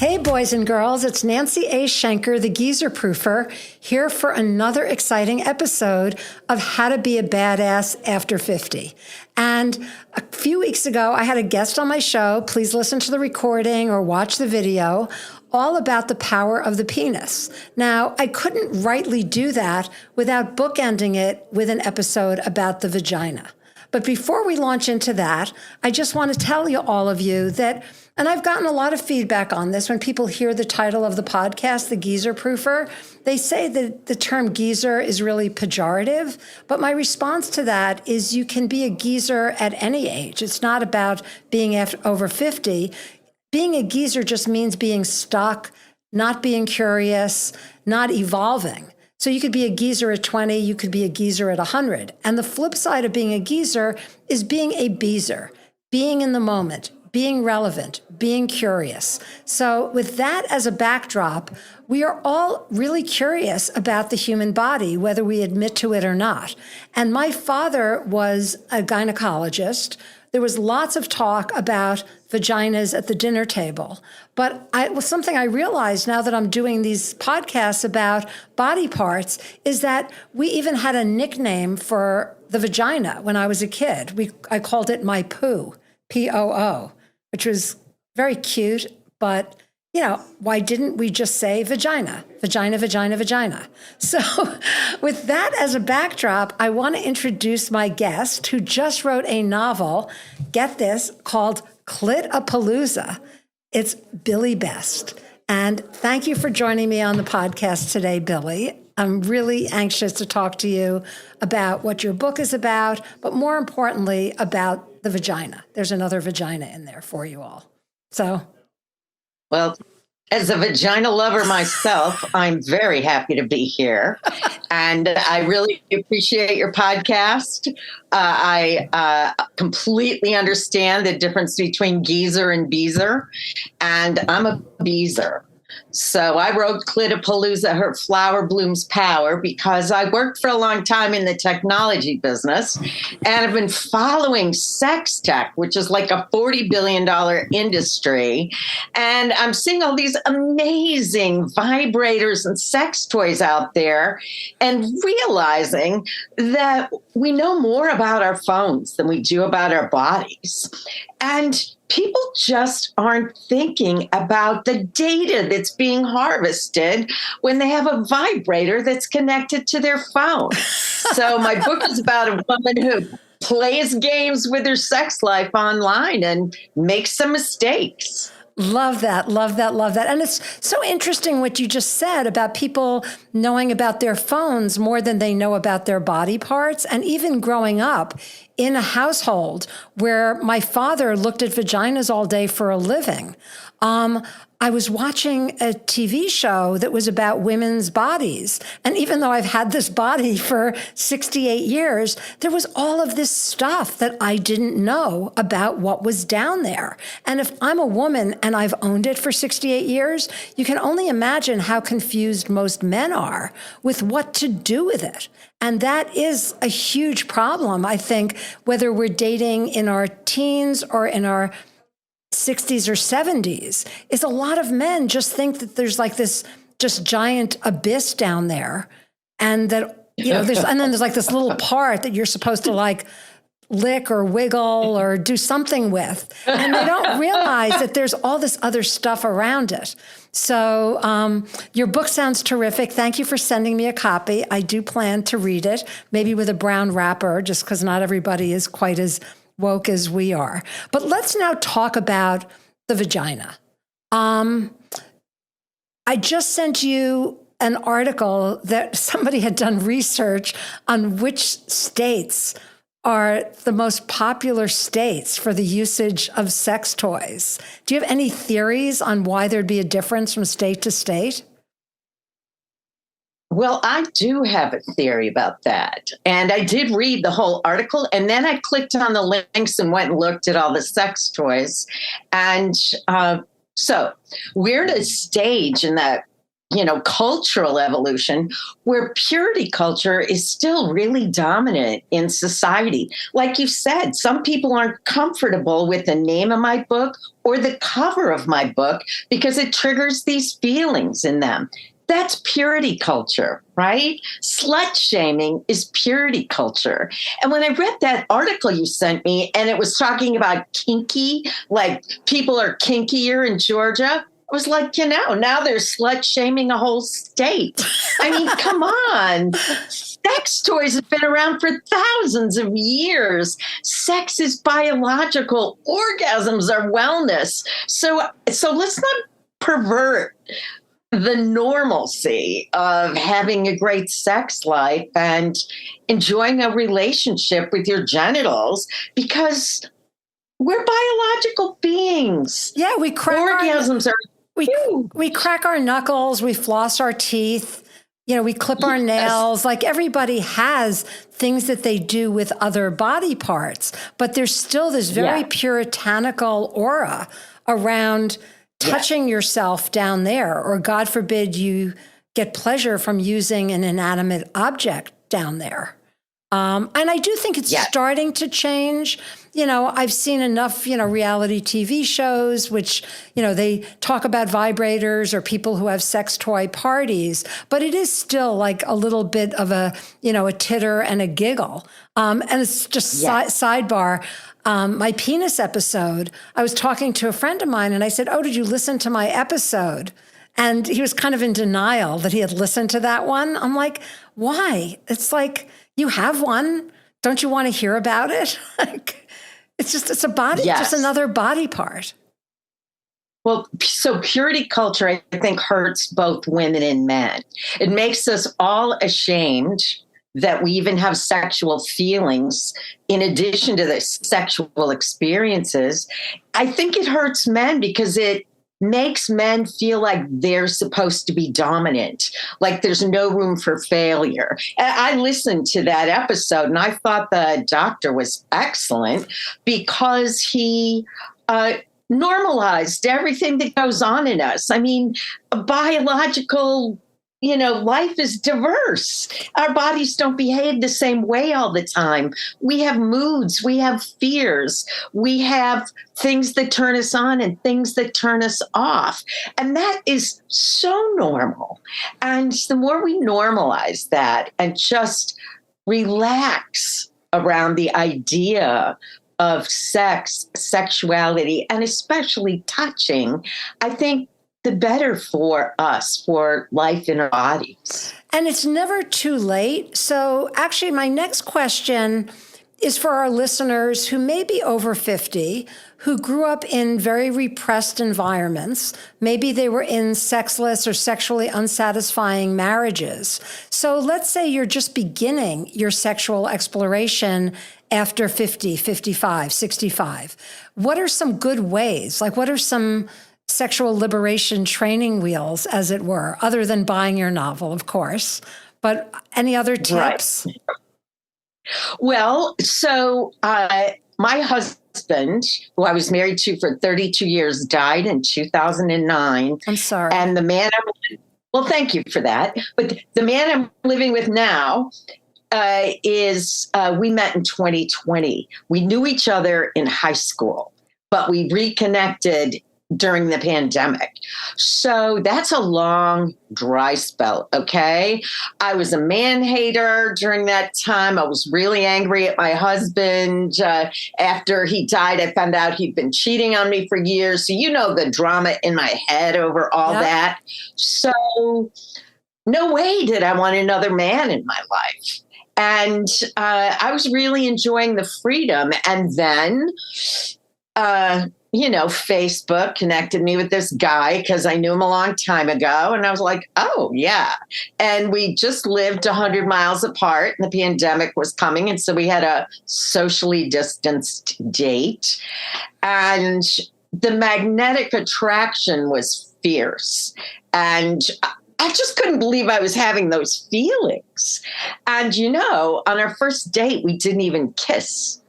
Hey, boys and girls, it's Nancy A. Shenker, the Geezer Proofer, here for another exciting episode of How to Be a Badass After 50. And a few weeks ago, I had a guest on my show. Please listen to the recording or watch the video, all about the power of the penis. Now, I couldn't rightly do that without bookending it with an episode about the vagina. But before we launch into that, I just want to tell you, all of you, that, and I've gotten a lot of feedback on this when people hear the title of the podcast, The Geezer Proofer, they say that the term geezer is really pejorative. But my response to that is you can be a geezer at any age. It's not about being over 50. Being a geezer just means being stuck, not being curious, not evolving. So you could be a geezer at 20, you could be a geezer at 100. And the flip side of being a geezer is being a beezer, being in the moment, being relevant, being curious. So with that as a backdrop, we are all really curious about the human body, whether we admit to it or not. And my father was a gynecologist. There was lots of talk about vaginas at the dinner table. But it was something I realized now that I'm doing these podcasts about body parts is that we even had a nickname for the vagina when I was a kid. I called it my poo, P-O-O, which was very cute. But, you know, why didn't we just say vagina, vagina, vagina, vagina? So with that as a backdrop, I want to introduce my guest who just wrote a novel, get this, called Clitapalooza. It's Billie Best. And thank you for joining me on the podcast today, Billie. I'm really anxious to talk to you about what your book is about, but more importantly, about the vagina. There's another vagina in there for you all. So, well, as a vagina lover myself, I'm very happy to be here. And I really appreciate your podcast. I completely understand the difference between geezer and beezer. And I'm a beezer. So I wrote Clitapalooza, Her Flower Blooms Power, because I worked for a long time in the technology business and I've been following sex tech, which is like a $40 billion industry. And I'm seeing all these amazing vibrators and sex toys out there and realizing that we know more about our phones than we do about our bodies. And people just aren't thinking about the data that's being harvested when they have a vibrator that's connected to their phone. So my book is about a woman who plays games with her sex life online and makes some mistakes. Love that, love that, love that. And it's so interesting what you just said about people knowing about their phones more than they know about their body parts. And even growing up in a household where my father looked at vaginas all day for a living, I was watching a TV show that was about women's bodies. And even though I've had this body for 68 years, there was all of this stuff that I didn't know about what was down there. And if I'm a woman and I've owned it for 68 years, you can only imagine how confused most men are with what to do with it. And that is a huge problem, I think, whether we're dating in our teens or in our 60s or 70s, is a lot of men just think that there's like this just giant abyss down there. And that, you know, and then there's like this little part that you're supposed to like lick or wiggle or do something with. And they don't realize that there's all this other stuff around it. So your book sounds terrific. Thank you for sending me a copy. I do plan to read it, maybe with a brown wrapper, just because not everybody is quite as woke as we are. But let's now talk about the vagina. I just sent you an article that somebody had done research on which states are the most popular states for the usage of sex toys. Do you have any theories on why there'd be a difference from state to state? Well, I do have a theory about that. And I did read the whole article, and then I clicked on the links and went and looked at all the sex toys. And so we're at a stage in the cultural evolution, where purity culture is still really dominant in society. Like you said, some people aren't comfortable with the name of my book or the cover of my book because it triggers these feelings in them. That's purity culture, right? Slut shaming is purity culture. And when I read that article you sent me, and it was talking about kinky, like people are kinkier in Georgia, I was like, now they're slut shaming a whole state. I mean, come on. Sex toys have been around for thousands of years. Sex is biological. Orgasms are wellness. So let's not pervert the normalcy of having a great sex life and enjoying a relationship with your genitals, because we're biological beings. Yeah, we crack orgasms are we crack our knuckles, we floss our teeth, we clip our nails. Like everybody has things that they do with other body parts, but there's still this very puritanical aura around touching yourself down there, or God forbid you get pleasure from using an inanimate object down there. And I do think it's starting to change. I've seen enough, reality TV shows, which, they talk about vibrators or people who have sex toy parties, but it is still like a little bit of a titter and a giggle. And it's just sidebar. My penis episode, I was talking to a friend of mine and I said, "Oh, did you listen to my episode?" And he was kind of in denial that he had listened to that one. I'm like, why? It's like, you have one. Don't you want to hear about it? Like, it's a body, just another body part. Well, so purity culture, I think, hurts both women and men. It makes us all ashamed that we even have sexual feelings in addition to the sexual experiences. I think it hurts men because it makes men feel like they're supposed to be dominant, like there's no room for failure. And I listened to that episode and I thought the doctor was excellent because he normalized everything that goes on in us. I mean, biological life is diverse. Our bodies don't behave the same way all the time. We have moods, we have fears, we have things that turn us on and things that turn us off. And that is so normal. And the more we normalize that and just relax around the idea of sex, sexuality, and especially touching, I think the better for us, for life in our bodies. And it's never too late. So actually, my next question is for our listeners who may be over 50, who grew up in very repressed environments. Maybe they were in sexless or sexually unsatisfying marriages. So let's say you're just beginning your sexual exploration after 50, 55, 65. What are some good ways? Like, what are some sexual liberation training wheels, as it were, other than buying your novel, of course, but any other tips? Right. Well, so my husband, who I was married to for 32 years, died in 2009. I'm sorry. And the man well, thank you for that. But the man I'm living with now we met in 2020. We knew each other in high school, but we reconnected during the pandemic. So that's a long, dry spell, okay? I was a man hater during that time. I was really angry at my husband. After he died, I found out he'd been cheating on me for years. So the drama in my head over all that. So no way did I want another man in my life. And I was really enjoying the freedom. And then Facebook connected me with this guy because I knew him a long time ago. And I was like, oh, yeah. And we just lived 100 miles apart and the pandemic was coming. And so we had a socially distanced date. And the magnetic attraction was fierce. And I just couldn't believe I was having those feelings. And, on our first date, we didn't even kiss.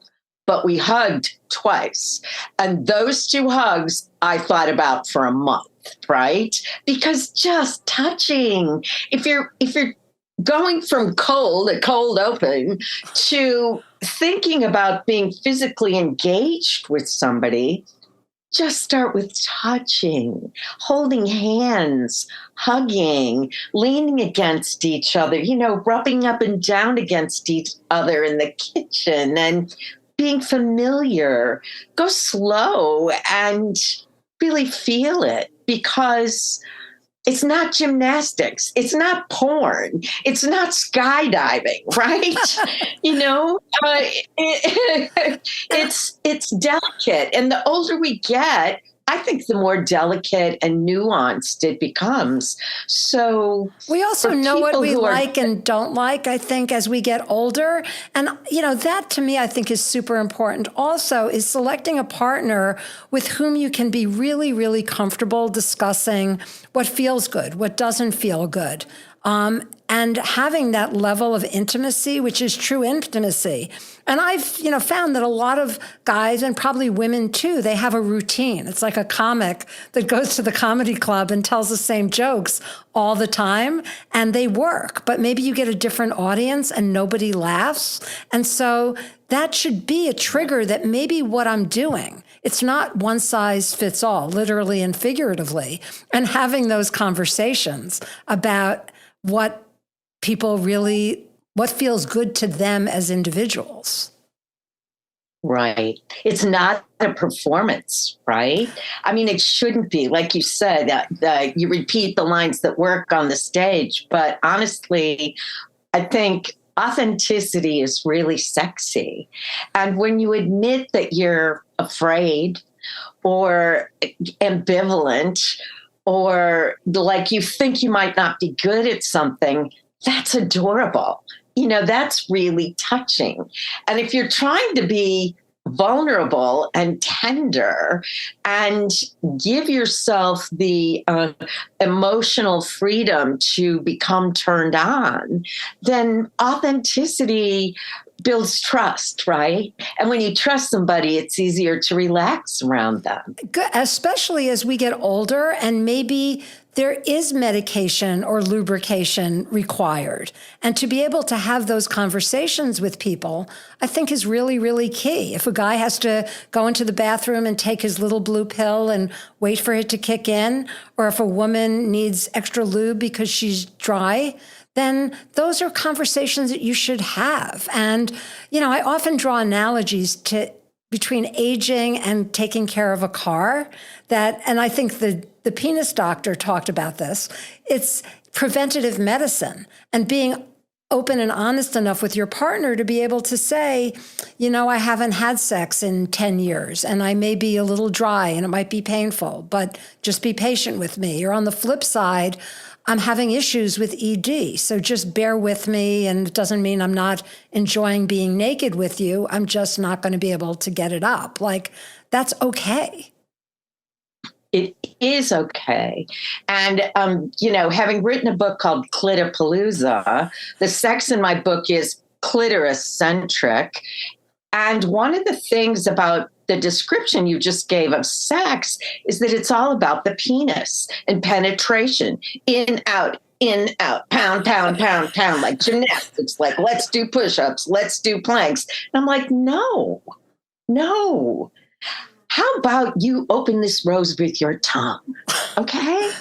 But we hugged twice. And those two hugs I thought about for a month. right? Because just touching, if you're going from cold, a cold open, to thinking about being physically engaged with somebody, just start with touching, holding hands, hugging, leaning against each other, rubbing up and down against each other in the kitchen and being familiar. Go slow and really feel it, because it's not gymnastics. It's not porn. It's not skydiving, right? It's delicate. And the older we get, I think the more delicate and nuanced it becomes. So we also know what we like and don't like, I think, as we get older. And, that to me, I think is super important. Also is selecting a partner with whom you can be really, really comfortable discussing what feels good, what doesn't feel good. And having that level of intimacy, which is true intimacy. And I've, found that a lot of guys, and probably women too, they have a routine. It's like a comic that goes to the comedy club and tells the same jokes all the time, and they work. But maybe you get a different audience and nobody laughs. And so that should be a trigger that maybe what I'm doing, it's not one size fits all, literally and figuratively. And having those conversations about what feels good to them as individuals. Right. It's not a performance, right? I mean, it shouldn't be. Like you said, you repeat the lines that work on the stage. But honestly, I think authenticity is really sexy. And when you admit that you're afraid or ambivalent, or like you think you might not be good at something, that's adorable. That's really touching. And if you're trying to be vulnerable and tender and give yourself the emotional freedom to become turned on, then authenticity builds trust, right? And when you trust somebody, it's easier to relax around them. Good, especially as we get older and maybe there is medication or lubrication required. And to be able to have those conversations with people, I think is really, really key. If a guy has to go into the bathroom and take his little blue pill and wait for it to kick in, or if a woman needs extra lube because she's dry, then those are conversations that you should have. And, I often draw analogies between aging and taking care of a car and I think the penis doctor talked about this. It's preventative medicine and being open and honest enough with your partner to be able to say, I haven't had sex in 10 years and I may be a little dry and it might be painful, but just be patient with me. Or on the flip side, I'm having issues with ED, so just bear with me, and it doesn't mean I'm not enjoying being naked with you. I'm just not going to be able to get it up. Like, that's okay. It is okay. And, having written a book called Clitapalooza, the sex in my book is clitoris-centric. And one of the things about the description you just gave of sex is that it's all about the penis and penetration, in, out, pound, pound, pound, pound, like gymnastics, like let's do push-ups, let's do planks. And I'm like, no. How about you open this rose with your tongue, okay?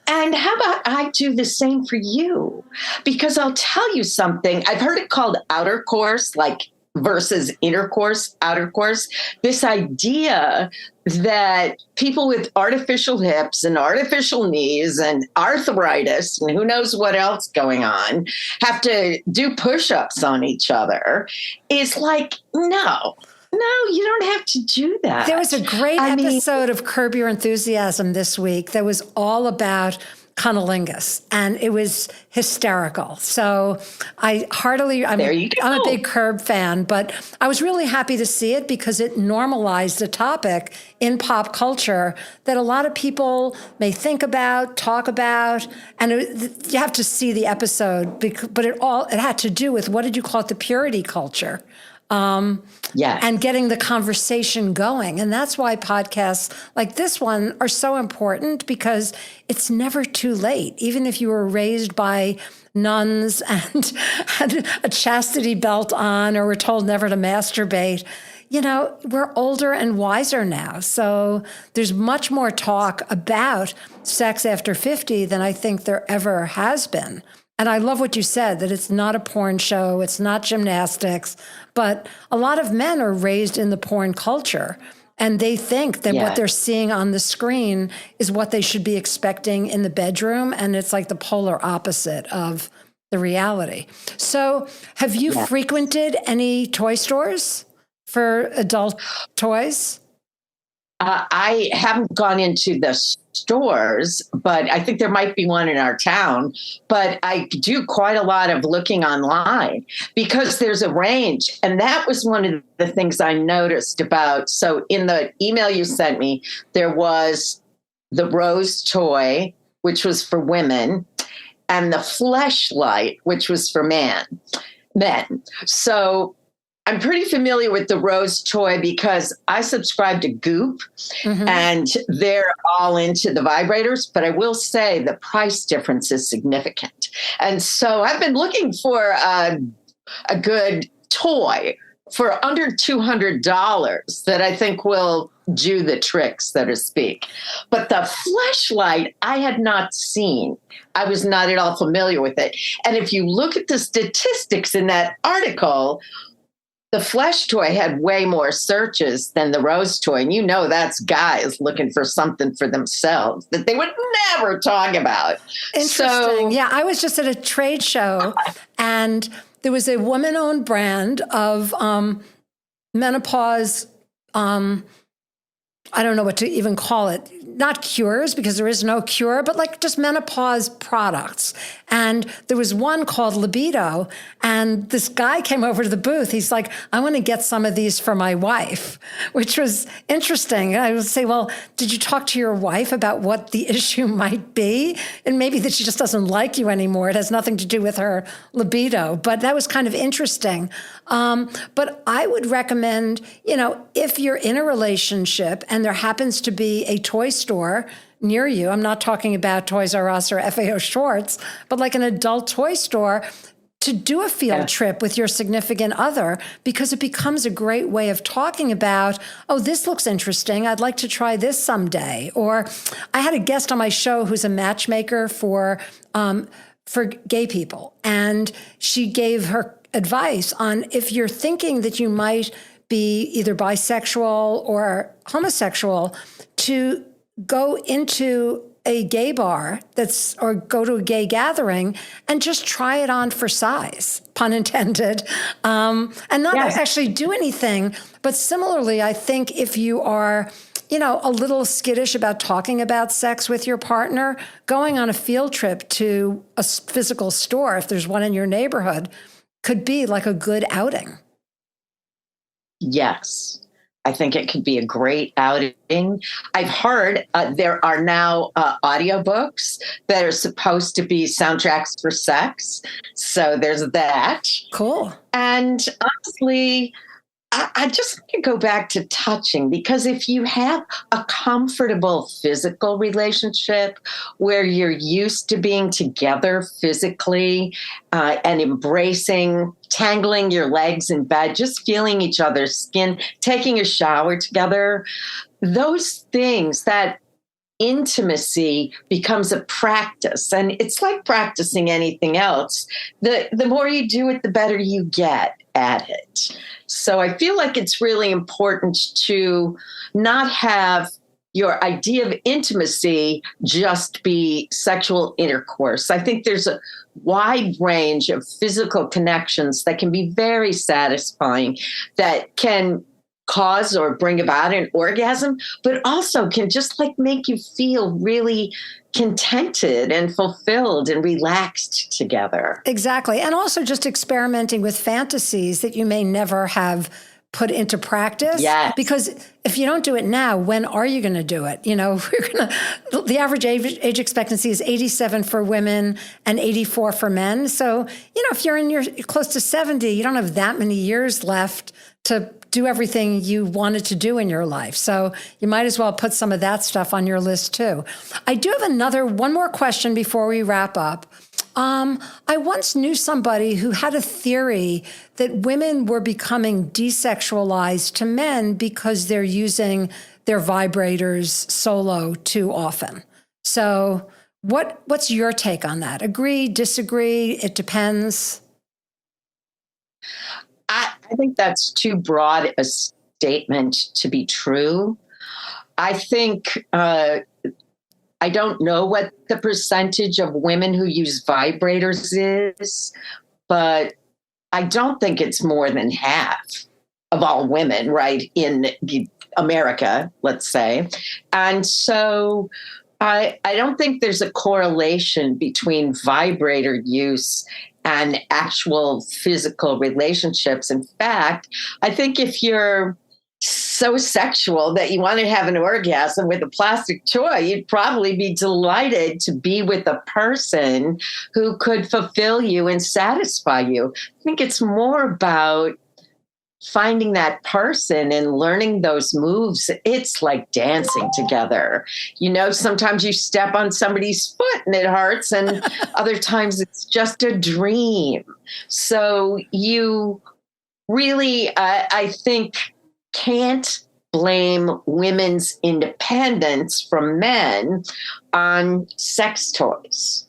And how about I do the same for you? Because I'll tell you something. I've heard it called outer course, like versus intercourse, outer course. This idea that people with artificial hips and artificial knees and arthritis and who knows what else going on have to do push-ups on each other is like, no, you don't have to do that. There was a great episode of Curb Your Enthusiasm this week that was all about cunnilingus, and it was hysterical. So I'm a big Curb fan, but I was really happy to see it because it normalized a topic in pop culture that a lot of people may think about, talk about, and you have to see the episode, but it had to do with, what did you call it, the purity culture and getting the conversation going. And that's why podcasts like this one are so important, because it's never too late. Even if you were raised by nuns and had a chastity belt on, or were told never to masturbate, we're older and wiser now. So there's much more talk about sex after 50 than I think there ever has been. And I love what you said, that it's not a porn show, it's not gymnastics, but a lot of men are raised in the porn culture, and they think that what they're seeing on the screen is what they should be expecting in the bedroom, and it's like the polar opposite of the reality. So have you frequented any toy stores for adult toys? I haven't gone into the stores, but I think there might be one in our town. But I do quite a lot of looking online because there's a range. And that was one of the things I noticed about. So in the email you sent me, there was the rose toy, which was for women, and the fleshlight, which was for men. So I'm pretty familiar with the rose toy because I subscribe to Goop, and they're all into the vibrators. But I will say the price difference is significant. And so I've been looking for a good toy for under $200 that I think will do the trick, so to speak. But the fleshlight I had not seen. I was not at all familiar with it. And if you look at the statistics in that article, the flesh toy had way more searches than the rose toy. And that's guys looking for something for themselves that they would never talk about. Interesting. So, I was just at a trade show, and there was a woman-owned brand of menopause, I don't know what to even call it. Not cures, because there is no cure, but like just menopause products. And there was one called Libido, and this guy came over to the booth. He's like, I want to get some of these for my wife, which was interesting. I would say, well, did you talk to your wife about what the issue might be? And maybe that she just doesn't like you anymore. It has nothing to do with her libido, but that was kind of interesting. But I would recommend, if you're in a relationship and there happens to be a toy store near you, I'm not talking about Toys R Us or FAO Schwartz, but like an adult toy store, to do a field trip with your significant other, because it becomes a great way of talking about, oh, this looks interesting. I'd like to try this someday. Or I had a guest on my show who's a matchmaker for gay people. And she gave her advice on, if you're thinking that you might be either bisexual or homosexual, to go into a gay bar or go to a gay gathering and just try it on for size, pun intended, and not actually do anything. But similarly, I think if you are, a little skittish about talking about sex with your partner, going on a field trip to a physical store, if there's one in your neighborhood, could be like a good outing. Yes. I think it could be a great outing. I've heard there are now audiobooks that are supposed to be soundtracks for sex. So there's that. Cool. And honestly, I just want to go back to touching, because if you have a comfortable physical relationship where you're used to being together physically and embracing, tangling your legs in bed, just feeling each other's skin, taking a shower together, those things, that intimacy becomes a practice. And it's like practicing anything else. The more you do it, the better you get at it. So I feel like it's really important to not have your idea of intimacy just be sexual intercourse. I think there's a wide range of physical connections that can be very satisfying, that can cause or bring about an orgasm, but also can just like make you feel really contented and fulfilled and relaxed together. Exactly. And also just experimenting with fantasies that you may never have put into practice. Yes. Because if you don't do it now, when are you going to do it? The average age expectancy is 87 for women and 84 for men. So, if you're close to 70, you don't have that many years left to do everything you wanted to do in your life. So you might as well put some of that stuff on your list too. I do have one more question before we wrap up. I once knew somebody who had a theory that women were becoming desexualized to men because they're using their vibrators solo too often. So what's your take on that? Agree, disagree? It depends. I think that's too broad a statement to be true. I think I don't know what the percentage of women who use vibrators is, but I don't think it's more than half of all women, right, in America, let's say. And so I don't think there's a correlation between vibrator use and actual physical relationships. In fact, I think if you're so sexual that you want to have an orgasm with a plastic toy, you'd probably be delighted to be with a person who could fulfill you and satisfy you. I think it's more about finding that person and learning those moves. It's like dancing together. Sometimes you step on somebody's foot and it hurts, and other times it's just a dream. So you really, I think, can't blame women's independence from men on sex toys.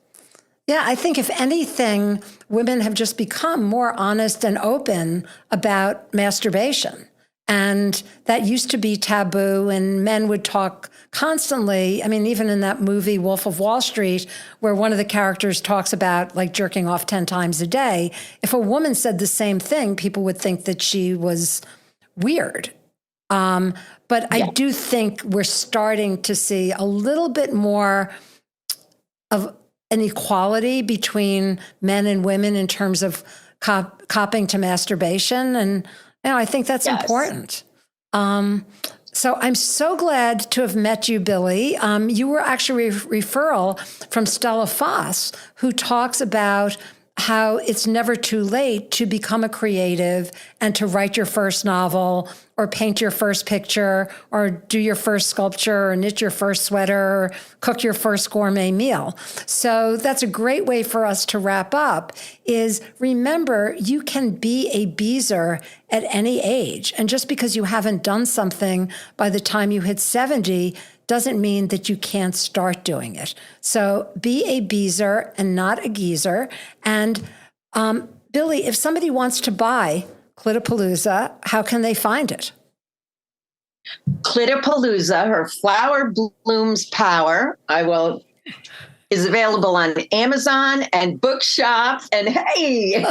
Yeah, I think if anything, women have just become more honest and open about masturbation. And that used to be taboo, and men would talk constantly. I mean, even in that movie, Wolf of Wall Street, where one of the characters talks about like jerking off 10 times a day, if a woman said the same thing, people would think that she was weird. But I do think we're starting to see a little bit more of an equality between men and women in terms of copping to masturbation. And I think that's important. So I'm so glad to have met you, Billie. You were actually a referral from Stella Foss, who talks about how it's never too late to become a creative and to write your first novel or paint your first picture or do your first sculpture or knit your first sweater or cook your first gourmet meal. So that's a great way for us to wrap up is remember, you can be a beezer at any age. And just because you haven't done something by the time you hit 70 doesn't mean that you can't start doing it. So be a beezer and not a geezer. And Billie, if somebody wants to buy Clitapalooza, how can they find it? Clitapalooza, her flower blooms power, is available on Amazon and Bookshop. And hey,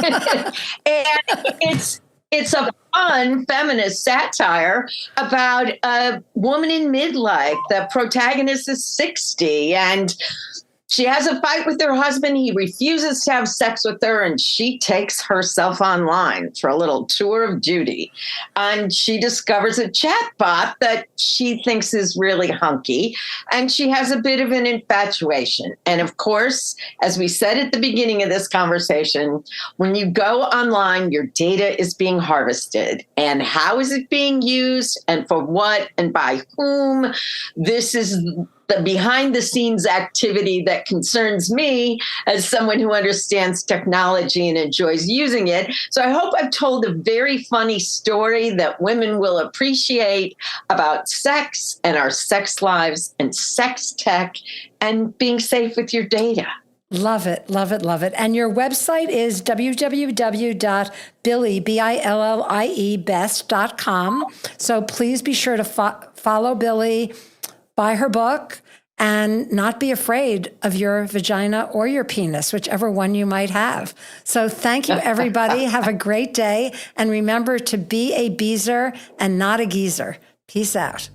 and it's a fun feminist satire about a woman in midlife. The protagonist is 60 and she has a fight with her husband. He refuses to have sex with her, and she takes herself online for a little tour of duty. And she discovers a chatbot that she thinks is really hunky, and she has a bit of an infatuation. And of course, as we said at the beginning of this conversation, when you go online, your data is being harvested. And how is it being used, and for what, and by whom? This is the behind the scenes activity that concerns me as someone who understands technology and enjoys using it. So I hope I've told a very funny story that women will appreciate about sex and our sex lives and sex tech and being safe with your data. Love it, love it, love it. And your website is www.billie.com. So please be sure to follow Billie, buy her book, and not be afraid of your vagina or your penis, whichever one you might have. So thank you, everybody. Have a great day. And remember to be a beezer and not a geezer. Peace out.